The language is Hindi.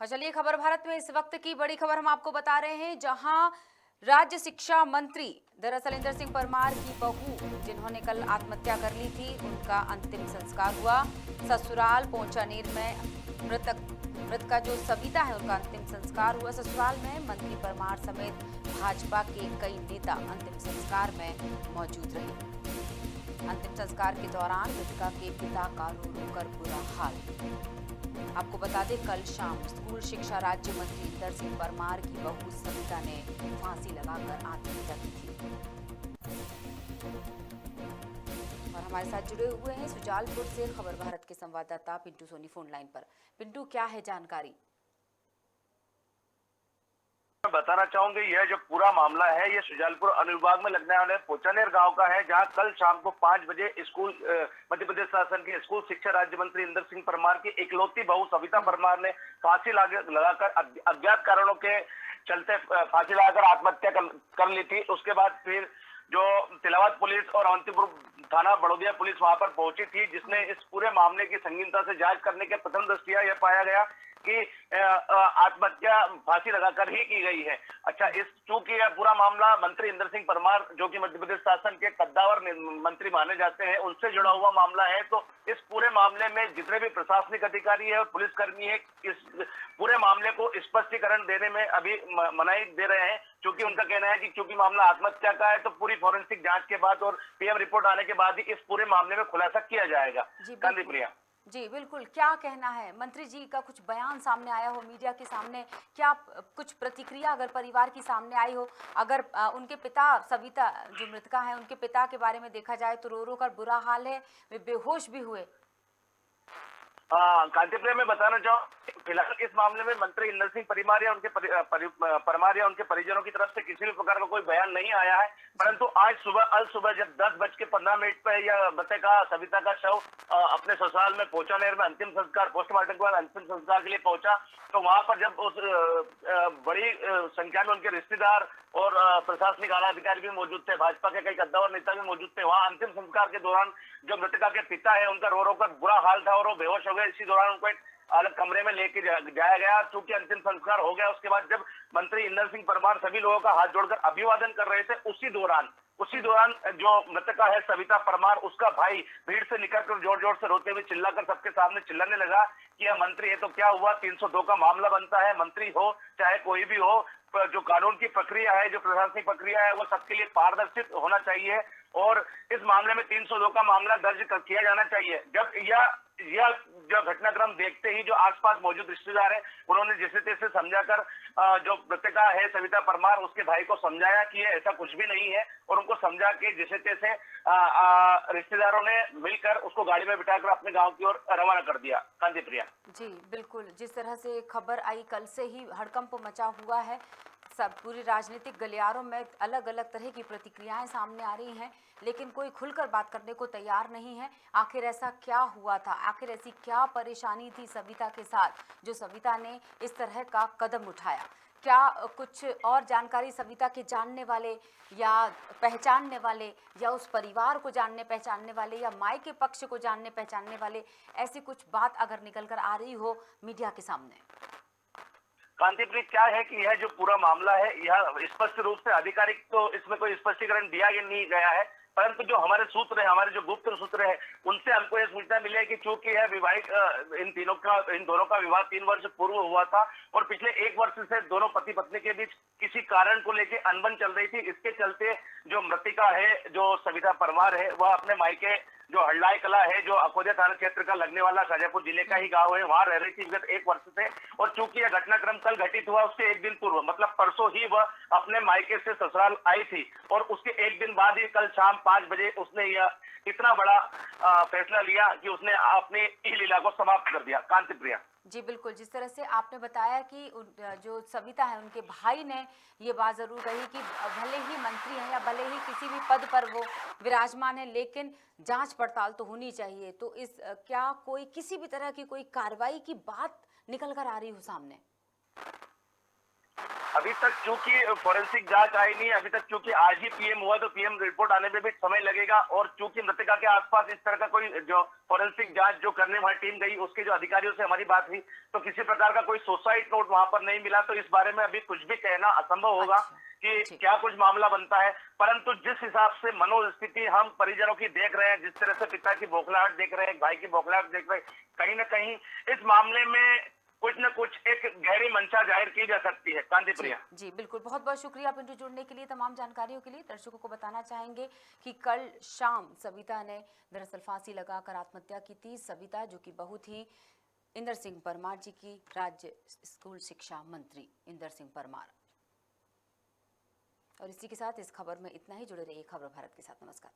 और चलिए खबर भारत में इस वक्त की बड़ी खबर हम आपको बता रहे हैं, जहां राज्य शिक्षा मंत्री दरअसल इंदर सिंह परमार की बहू जिन्होंने कल आत्महत्या कर ली थी, उनका अंतिम संस्कार हुआ। ससुराल पहुंचानेर में मृतका जो सविता है उनका अंतिम संस्कार हुआ। ससुराल में मंत्री परमार समेत भाजपा के कई नेता अंतिम संस्कार में मौजूद रहे। अंतिम संस्कार के दौरान मृतका के पिता का रो रो कर बुरा हाल। आपको बता दें, कल शाम स्कूल शिक्षा राज्य मंत्री इंदर सिंह परमार की बहू सविता ने फांसी लगाकर आत्महत्या की थी। और हमारे साथ जुड़े हुए हैं सुजालपुर से खबर भारत के संवाददाता पिंटू सोनी फोन लाइन पर। पिंटू, क्या है जानकारी? मैं बताना चाहूंगी, यह जो पूरा मामला है ये सुजालपुर अनुविभाग में लगने वाले पोचानेर गांव का है, जहां कल शाम को 5 बजे स्कूल मध्य प्रदेश शासन के स्कूल शिक्षा राज्य मंत्री इंदर सिंह परमार की इकलौती बहू सविता परमार ने फांसी लगाकर अज्ञात कारणों के चलते फांसी लगाकर आत्महत्या कर ली थी। उसके बाद फिर जो तिलावत पुलिस और अवंतीपुर थाना बड़ौदिया पुलिस वहां पर पहुंची थी, जिसने इस पूरे मामले की संगीनता से जांच करने के प्रथम दृष्टया यह पाया गया कि आत्महत्या फांसी लगाकर ही की गई है। अच्छा, इस चूंकि यह पूरा मामला मंत्री इंदर सिंह परमार जो कि मध्य प्रदेश शासन के कद्दावर मंत्री माने जाते हैं, उनसे जुड़ा हुआ मामला है, तो इस पूरे मामले में जितने भी प्रशासनिक अधिकारी है और पुलिसकर्मी है, इस पूरे मामले को स्पष्टीकरण देने में अभी मनाही दे रहे हैं, क्योंकि उनका कहना है कि क्योंकि मामला आत्महत्या का है तो पूरी फॉरेंसिक जांच के बाद और पीएम रिपोर्ट आने के बाद ही इस पूरे मामले में खुलासा किया जाएगा। कांति प्रिया जी बिल्कुल, क्या कहना है? मंत्री जी का कुछ बयान सामने आया हो मीडिया के सामने, क्या कुछ प्रतिक्रिया अगर परिवार की सामने आई हो? अगर उनके पिता सविता जो मृतका है उनके पिता के बारे में देखा जाए तो रो रो कर बुरा हाल है, वे बेहोश भी हुए। कांति प्रिया, मैं बताना चाहूँ फिलहाल इस मामले में मंत्री इंदर सिंह परमार या उनके परिजनों की तरफ से किसी भी प्रकार का कोई बयान नहीं आया है, परंतु आज सुबह जब 10:15 पर यह मृतका सविता का शव अपने ससुराल में पोचानेर में अंतिम संस्कार पोस्टमार्टम के बाद अंतिम संस्कार के लिए पहुंचा, तो वहां पर जब उस बड़ी संख्या में उनके रिश्तेदार और प्रशासनिक आला अधिकारी भी मौजूद थे, भाजपा के कई कद्दावर नेता भी मौजूद थे, वहां अंतिम संस्कार के दौरान जो मृतका के पिता है उनका रो रो कर बुरा हाल था और वो बेहोश हो गए। इसी दौरान उनको एक अलग कमरे में लेके जाया गया। चूंकि अंतिम संस्कार हो गया, उसके बाद जब मंत्री इंदर सिंह परमार सभी लोगों का हाथ जोड़कर अभिवादन कर रहे थे, उसी दौरान जो मृतका है सविता परमार, उसका भाई भीड़ से निकलकर जोर जोर से रोते हुए चिल्लाकर सबके सामने चिल्लाने लगा कि यह मंत्री है तो क्या हुआ, 302 का मामला बनता है, मंत्री हो चाहे कोई भी हो, जो कानून की प्रक्रिया है, जो प्रशासनिक प्रक्रिया है, वो सबके लिए पारदर्शित होना चाहिए और इस मामले में 302 का मामला दर्ज किया जाना चाहिए। जब यह जो घटनाक्रम देखते ही जो आसपास मौजूद रिश्तेदार है, उन्होंने जैसे तैसे समझाकर जो मृतका है सविता परमार उसके भाई को समझाया कि ऐसा कुछ भी नहीं है, और उनको समझा के जैसे तैसे रिश्तेदारों ने मिलकर उसको गाड़ी में बिठाकर अपने गांव की ओर रवाना कर दिया। कांति प्रिया जी बिल्कुल, जिस तरह से खबर आई कल से ही हड़कंप मचा हुआ है, सब पूरी राजनीतिक गलियारों में अलग अलग तरह की प्रतिक्रियाएं सामने आ रही हैं, लेकिन कोई खुलकर बात करने को तैयार नहीं है। आखिर ऐसा क्या हुआ था, आखिर ऐसी क्या परेशानी थी सविता के साथ जो सविता ने इस तरह का कदम उठाया? क्या कुछ और जानकारी सविता के जानने वाले या पहचानने वाले या उस परिवार को जानने पहचानने वाले या माई के पक्ष को जानने पहचानने वाले, ऐसी कुछ बात अगर निकल कर आ रही हो मीडिया के सामने? कांतिप्रीत, क्या है कि यह जो पूरा मामला है यह स्पष्ट रूप से आधिकारिक तो इसमें कोई स्पष्टीकरण दिया नहीं गया है, परंतु जो हमारे सूत्र है, हमारे जो गुप्त सूत्र है, उनसे हमको यह सूचना मिली है कि चूंकि यह विवाहित इन दोनों का विवाह 3 वर्ष पूर्व हुआ था और पिछले 1 वर्ष से दोनों पति पत्नी के बीच किसी कारण को लेकर अनबन चल रही थी। इसके चलते जो मृतिका है, जो सविता परमार है, वह अपने मायके जो हल्लाई कला है, जो अकोदिया थाना क्षेत्र का लगने वाला शाजापुर जिले का ही गांव है, वहां रह रही थी विगत 1 वर्ष से। और चूंकि यह घटनाक्रम कल घटित हुआ, उसके 1 दिन पूर्व मतलब परसों ही वह अपने मायके से ससुराल आई थी और उसके 1 दिन बाद ही कल शाम 5 बजे उसने यह इतना बड़ा फैसला लिया कि उसने अपनी लीला को समाप्त कर दिया। कांति प्रिया जी बिल्कुल, जिस तरह से आपने बताया कि जो सविता है उनके भाई ने ये बात जरूर कही कि भले ही मंत्री हैं या भले ही किसी भी पद पर वो विराजमान है, लेकिन जांच पड़ताल तो होनी चाहिए। तो इस क्या कोई किसी भी तरह की कोई कार्रवाई की बात निकल कर आ रही हो सामने? अभी तक चूंकि फॉरेंसिक जांच आई नहीं है, अभी तक चूंकि आज ही पीएम हुआ तो पीएम रिपोर्ट आने में भी समय लगेगा, और चूंकि मृतका के आसपास इस तरह का कोई जो फॉरेंसिक जांच जो करने वहां टीम गई उसके जो अधिकारियों से हमारी बात हुई तो किसी प्रकार का कोई सुसाइड नोट वहां पर नहीं मिला, तो इस बारे में अभी कुछ भी कहना असंभव होगा कि जी। क्या कुछ मामला बनता है। परंतु जिस हिसाब से मनोस्थिति हम परिजनों की देख रहे हैं, जिस तरह से पिता की बौखलाहट देख रहे हैं, भाई की बौखलाहट देख रहे हैं, कहीं ना कहीं इस मामले में कुछ न कुछ एक गहरी मंशा जाहिर की जा सकती है। कांति प्रिया जी बिल्कुल, बहुत बहुत शुक्रिया पिंटू जुड़ने के लिए, तमाम जानकारियों के लिए। दर्शकों को बताना चाहेंगे कि कल शाम सविता ने दरअसल फांसी लगाकर आत्महत्या की थी। सविता जो कि बहू थी इंदर सिंह परमार जी की, राज्य स्कूल शिक्षा मंत्री इंदर सिंह परमार। और इसी के साथ इस खबर में इतना ही। जुड़े रहिए खबर भारत के साथ। नमस्कार।